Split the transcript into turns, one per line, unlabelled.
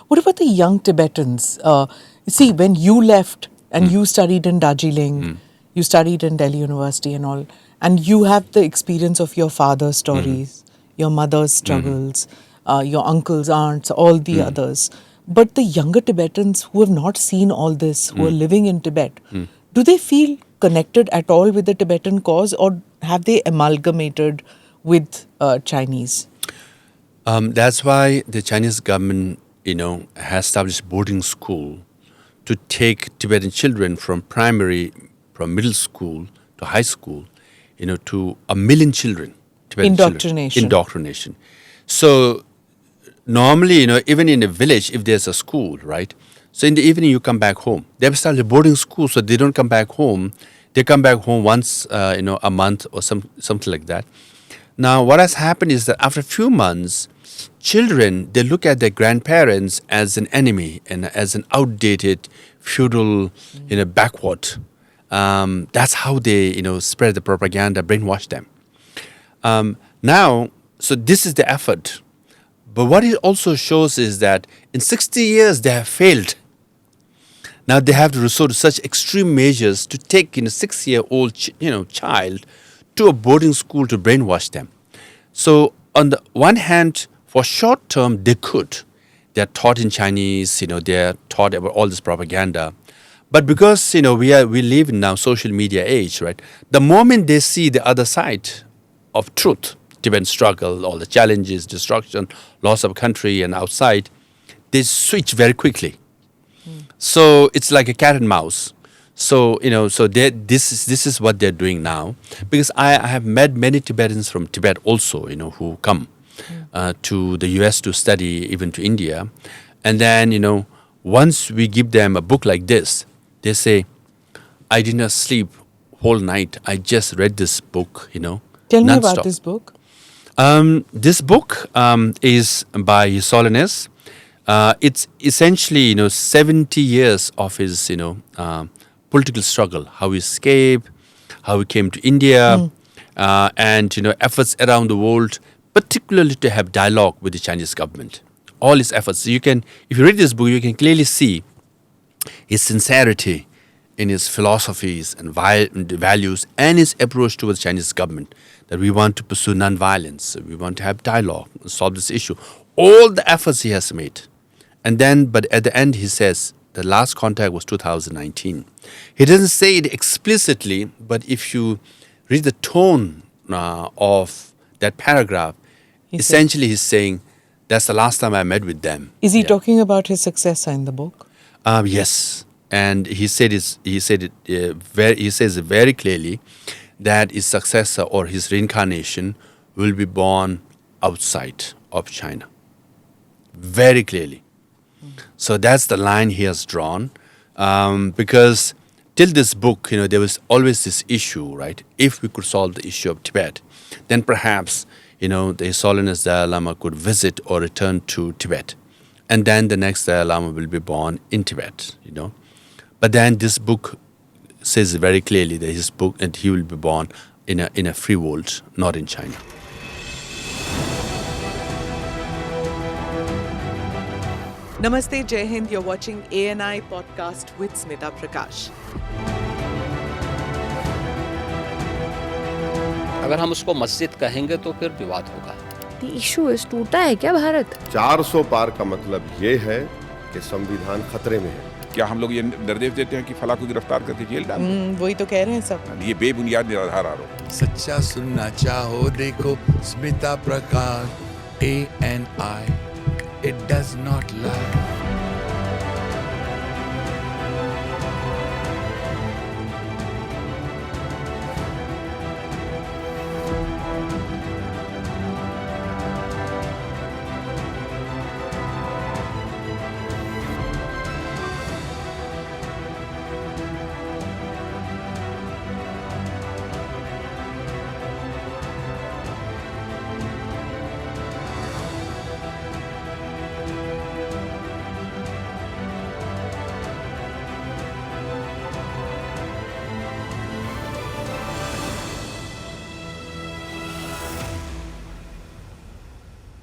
What about the young Tibetans? See, when you left and you studied in Darjeeling, you studied in Delhi University and all, and you have the experience of your father's stories, your mother's struggles, your uncles, aunts, all the others. But the younger Tibetans who have not seen all this, who are living in Tibet, do they feel connected at all with the Tibetan cause, or have they amalgamated with Chinese?
That's why the Chinese government, has established boarding school to take Tibetan children from middle school to high school, to 1 million children. Tibetan
Indoctrination.
Indoctrination. So normally, even in a village, if there's a school, right? So in the evening, you come back home. They've started a boarding school, so they don't come back home. They come back home once, a month or something like that. Now, what has happened is that after a few months, children, they look at their grandparents as an enemy and as an outdated, feudal, backward. That's how they, spread the propaganda, brainwash them. Now, so this is the effort. But what it also shows is that in 60 years, they have failed. Now they have to resort to such extreme measures to take a 6-year-old child to a boarding school to brainwash them. So on the one hand, for short term, they could. They are taught in Chinese, they are taught about all this propaganda. But because, we live in now social media age, right? The moment they see the other side of truth, Tibetan struggle, all the challenges, destruction, loss of country and outside, they switch very quickly. So it's like a cat and mouse. So, this is what they're doing now. Because I have met many Tibetans from Tibet also, who come to the US to study, even to India. And then, once we give them a book like this, they say, I did not sleep whole night. I just read this book,
Tell me
non-stop.
about this book.
This book is by His Holiness. It's essentially, 70 years of his, political struggle, how he escaped, how he came to India, and, efforts around the world, particularly to have dialogue with the Chinese government. All his efforts. So if you read this book, you can clearly see his sincerity in his philosophies and values and his approach towards Chinese government, that we want to pursue non-violence, we want to have dialogue, solve this issue. All the efforts he has made. And then, but at the end, he says, the last contact was 2019. He doesn't say it explicitly, but if you read the tone of that paragraph, essentially he's saying, that's the last time I met with them.
Is he talking about his successor in the book?
Yes, and he says it very clearly that his successor or his reincarnation will be born outside of China. Very clearly. So that's the line he has drawn, because till this book, there was always this issue, right? If we could solve the issue of Tibet, then perhaps, the His Holiness Dalai Lama could visit or return to Tibet. And then the next Dalai Lama will be born in Tibet, But then this book says very clearly that his book, and he will be born in a free world, not in China.
Namaste, Jai Hind. You're watching ANI podcast with Smita Prakash.
अगर हम उसको मस्जिद कहेंगे तो फिर विवाद होगा.
The issue is टूटा है क्या भारत?
400 पार का मतलब ये है कि संविधान खतरे में है.
क्या हम लोग ये निर्देश देते हैं कि फला को गिरफ्तार करके जेल डाल दें?
वही तो कह रहे हैं सब.
ये बेबुनियाद निराधार आरोप.
सच्चा सुनना चाहो देखो स्मिता प्रकाश ANI. It does not lie.